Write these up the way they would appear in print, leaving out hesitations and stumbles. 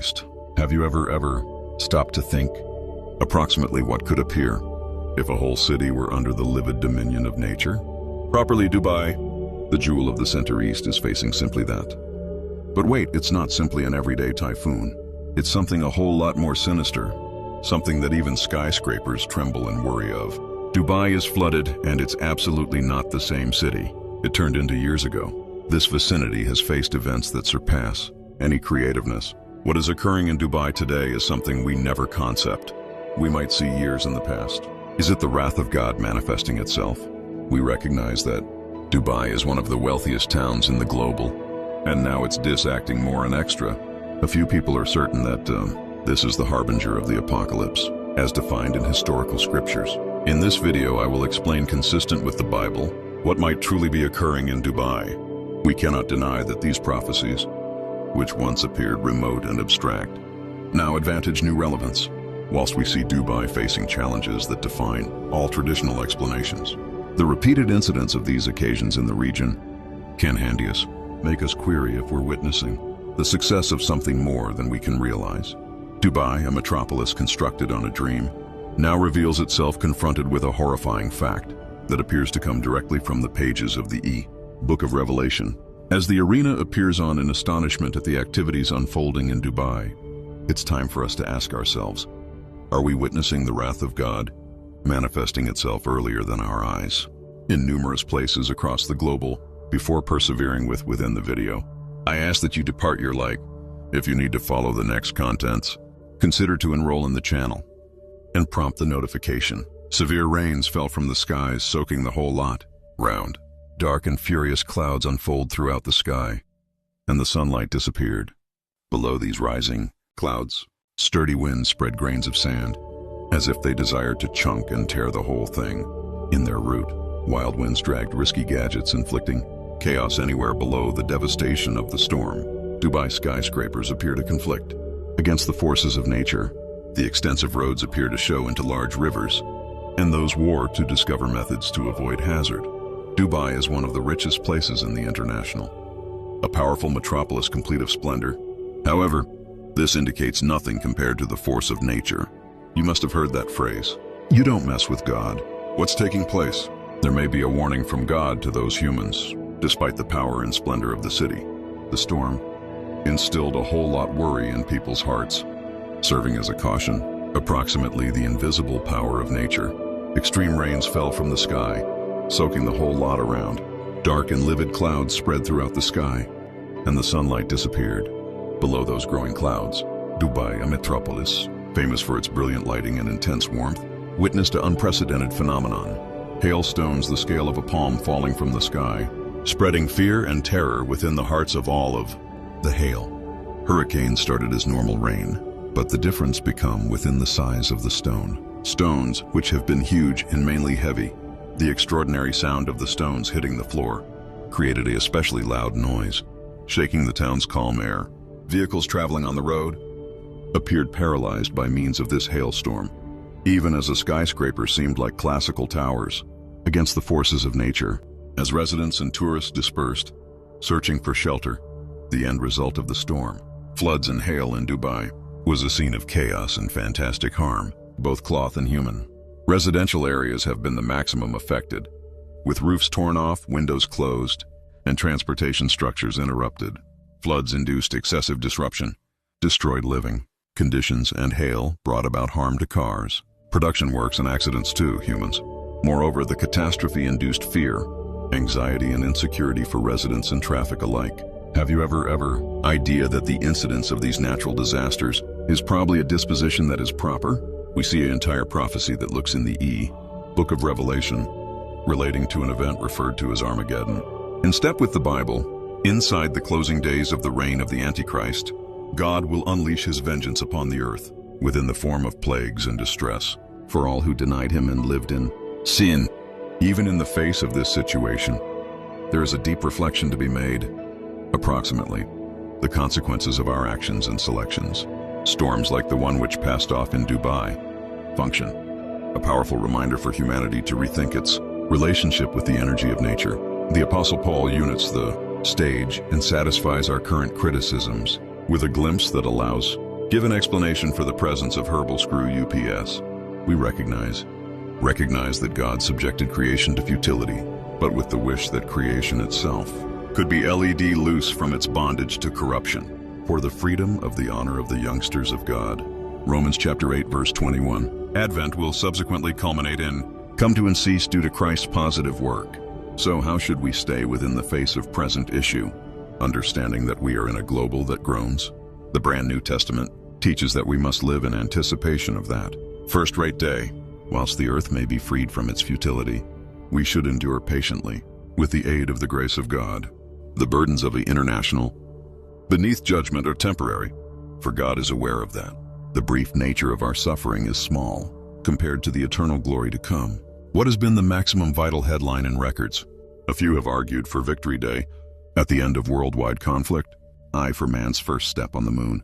Antichrist. Have you ever stopped to think approximately what could appear if a whole city were under the livid dominion of nature? Properly, Dubai, the jewel of the Center East, is facing simply that. But wait, it's not simply an everyday typhoon. It's something a whole lot more sinister, something that even skyscrapers tremble and worry of. Dubai is flooded, and it's absolutely not the same city it turned into years ago. This vicinity has faced events that surpass any creativeness. What is occurring in Dubai today is something we never concept. We might see years in the past. Is it the wrath of God manifesting itself? We recognize that Dubai is one of the wealthiest towns in the global, and now it's disacting more and extra. A few people are certain that this is the harbinger of the apocalypse, as defined in historical scriptures. In this video, I will explain, consistent with the Bible, what might truly be occurring in Dubai. We cannot deny that these prophecies, which once appeared remote and abstract, now advantage new relevance, whilst we see Dubai facing challenges that define all traditional explanations. The repeated incidents of these occasions in the region can make us query if we're witnessing the success of something more than we can realize. Dubai, a metropolis constructed on a dream, now reveals itself confronted with a horrifying fact that appears to come directly from the pages of the Book of Revelation. As the arena appears on in astonishment at the activities unfolding in Dubai, it's time for us to ask ourselves, are we witnessing the wrath of God manifesting itself earlier than our eyes in numerous places across the global? Before persevering within the video, I ask that you depart your like. If you need to follow the next contents, consider to enroll in the channel and prompt the notification. Severe rains fell from the skies, soaking the whole lot. Round, dark and furious clouds unfold throughout the sky, and the sunlight disappeared. Below these rising clouds, sturdy winds spread grains of sand, as if they desired to chunk and tear the whole thing in their route. Wild winds dragged risky gadgets, inflicting chaos anywhere below the devastation of the storm. Dubai skyscrapers appear to conflict against the forces of nature. The extensive roads appear to show into large rivers, and those war to discover methods to avoid hazard. Dubai is one of the richest places in the international, a powerful metropolis complete of splendor. However, this indicates nothing compared to the force of nature. You must have heard that phrase, "You don't mess with God." What's taking place? There may be a warning from God to those humans. Despite the power and splendor of the city, the storm instilled a whole lot worry in people's hearts, serving as a caution. Approximately the invisible power of nature. Extreme rains fell from the sky, soaking the whole lot around. Dark and livid clouds spread throughout the sky, and the sunlight disappeared. Below those growing clouds, Dubai, a metropolis, famous for its brilliant lighting and intense warmth, witnessed an unprecedented phenomenon. Hailstones the scale of a palm falling from the sky, spreading fear and terror within the hearts of all of the hail. Hurricanes started as normal rain, but the difference became within the size of the stone. Stones, which have been huge and mainly heavy. The extraordinary sound of the stones hitting the floor created a especially loud noise, shaking the town's calm air. Vehicles traveling on the road appeared paralyzed by means of this hailstorm, even as a skyscraper seemed like classical towers against the forces of nature. As residents and tourists dispersed, searching for shelter, the end result of the storm, floods and hail in Dubai, was a scene of chaos and fantastic harm, both cloth and human. Residential areas have been the maximum affected, with roofs torn off, windows closed, and transportation structures interrupted. Floods induced excessive disruption, destroyed living conditions, and hail brought about harm to cars, production works, and accidents to humans. Moreover, the catastrophe induced fear, anxiety, and insecurity for residents and traffic alike. Have you ever idea that the incidence of these natural disasters is probably a disposition that is proper? We see an entire prophecy that looks in the Book of Revelation, relating to an event referred to as Armageddon. In step with the Bible, inside the closing days of the reign of the Antichrist, God will unleash his vengeance upon the earth, within the form of plagues and distress, for all who denied him and lived in sin. Even in the face of this situation, there is a deep reflection to be made. Approximately, the consequences of our actions and selections. Storms like the one which passed off in Dubai function a powerful reminder for humanity to rethink its relationship with the energy of nature. The Apostle Paul units the stage and satisfies our current criticisms with a glimpse that allows Give an explanation for the presence of herbal screw UPS. We recognize that God subjected creation to futility, but with the wish that creation itself could be LED loose from its bondage to corruption, for the freedom of the honor of the youngsters of God. Romans chapter 8, verse 21. Advent will subsequently culminate in come to and cease due to Christ's positive work. So how should we stay within the face of present issue, understanding that we are in a global that groans? The brand New Testament teaches that we must live in anticipation of that first-rate day. Whilst the earth may be freed from its futility, we should endure patiently, with the aid of the grace of God. The burdens of the international beneath judgment are temporary, for God is aware of that. The brief nature of our suffering is small, compared to the eternal glory to come. What has been the maximum vital headline in records? A few have argued for Victory Day, at the end of worldwide conflict, I for man's first step on the moon,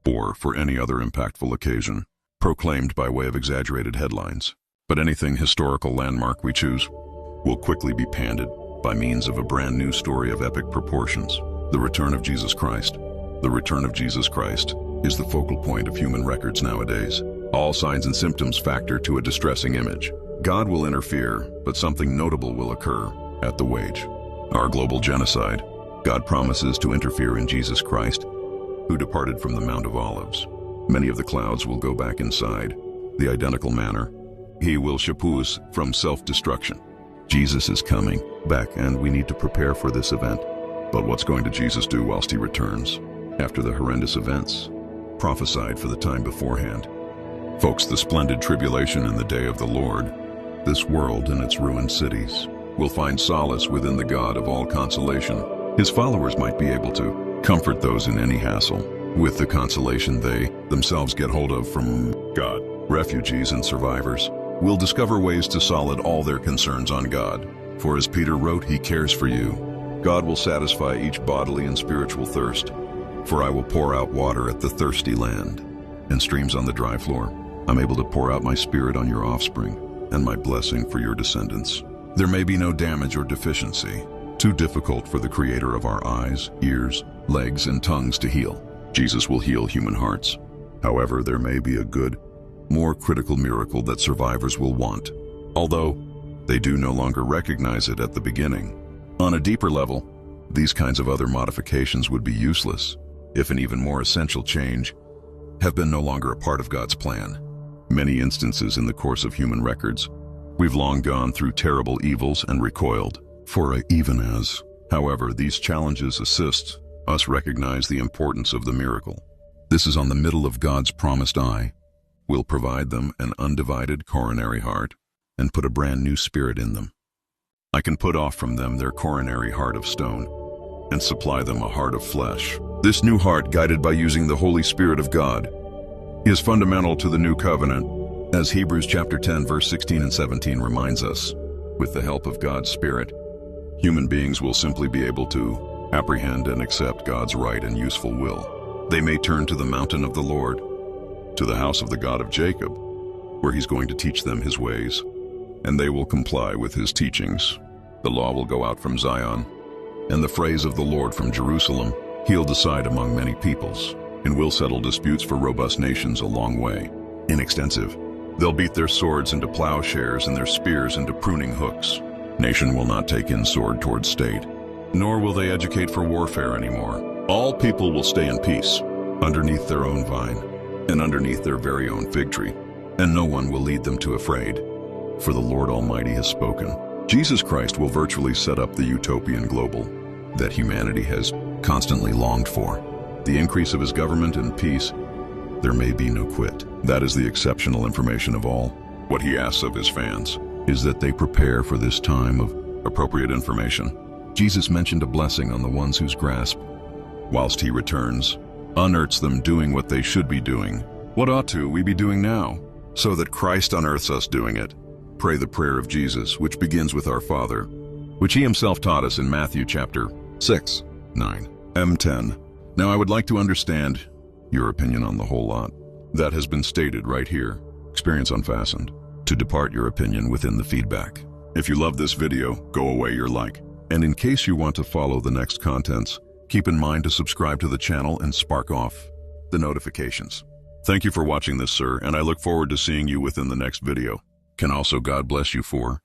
or for any other impactful occasion, proclaimed by way of exaggerated headlines. But anything historical landmark we choose will quickly be panded by means of a brand new story of epic proportions. The return of Jesus Christ. The return of Jesus Christ is the focal point of human records nowadays. All signs and symptoms factor to a distressing image. God will interfere, but something notable will occur at the wage. Our global genocide. God promises to interfere in Jesus Christ, who departed from the Mount of Olives. Many of the clouds will go back inside the identical manner. He will shapoos from self-destruction. Jesus is coming back, and we need to prepare for this event. But what's going to Jesus do whilst he returns, after the horrendous events prophesied for the time beforehand? Folks, the splendid tribulation in the day of the Lord, this world and its ruined cities, will find solace within the God of all consolation. His followers might be able to comfort those in any hassle with the consolation they themselves get hold of from God. Refugees and survivors will discover ways to solid all their concerns on God. For as Peter wrote, he cares for you. God will satisfy each bodily and spiritual thirst. For I will pour out water at the thirsty land, and streams on the dry floor. I'm able to pour out my spirit on your offspring, and my blessing for your descendants. There may be no damage or deficiency, too difficult for the Creator of our eyes, ears, legs, and tongues to heal. Jesus will heal human hearts. However, there may be a good, more critical miracle that survivors will want, although they do no longer recognize it at the beginning. On a deeper level, these kinds of other modifications would be useless if an even more essential change have been no longer a part of God's plan. Many instances in the course of human records, we've long gone through terrible evils and recoiled, even as. However, these challenges assist us recognize the importance of the miracle. This is on the middle of God's promised eye, will provide them an undivided coronary heart and put a brand new spirit in them. I can put off from them their coronary heart of stone and supply them a heart of flesh. This new heart, guided by using the Holy Spirit of God, is fundamental to the new covenant, as Hebrews chapter 10 verse 16 and 17 reminds us. With the help of God's Spirit, human beings will simply be able to apprehend and accept God's right and useful will. They may turn to the mountain of the Lord, to the house of the God of Jacob, where he's going to teach them his ways, and they will comply with his teachings. The law will go out from Zion, and the phrase of the Lord from Jerusalem. He'll decide among many peoples, and will settle disputes for robust nations a long way. Inextensive. They'll beat their swords into plowshares and their spears into pruning hooks. Nation will not take in sword towards state, nor will they educate for warfare anymore. All people will stay in peace, underneath their own vine, and underneath their very own fig tree, and no one will lead them to afraid, for the Lord Almighty has spoken. Jesus Christ will virtually set up the utopian global that humanity has constantly longed for. The increase of his government and peace, there may be no quit. That is the exceptional information of all. What he asks of his fans is that they prepare for this time of appropriate information. Jesus mentioned a blessing on the ones whose grasp, whilst he returns, unearths them doing what they should be doing. What ought to we be doing now, so that Christ unearths us doing it? Pray the prayer of Jesus, which begins with our Father, which he himself taught us in Matthew chapter 6, 9, M10. Now I would like to understand your opinion on the whole lot that has been stated right here. Experience Unfastened. To depart your opinion within the feedback. If you love this video, go away your like. And in case you want to follow the next contents, keep in mind to subscribe to the channel and spark off the notifications. Thank you for watching this, sir, and I look forward to seeing you within the next video. Can also God bless you for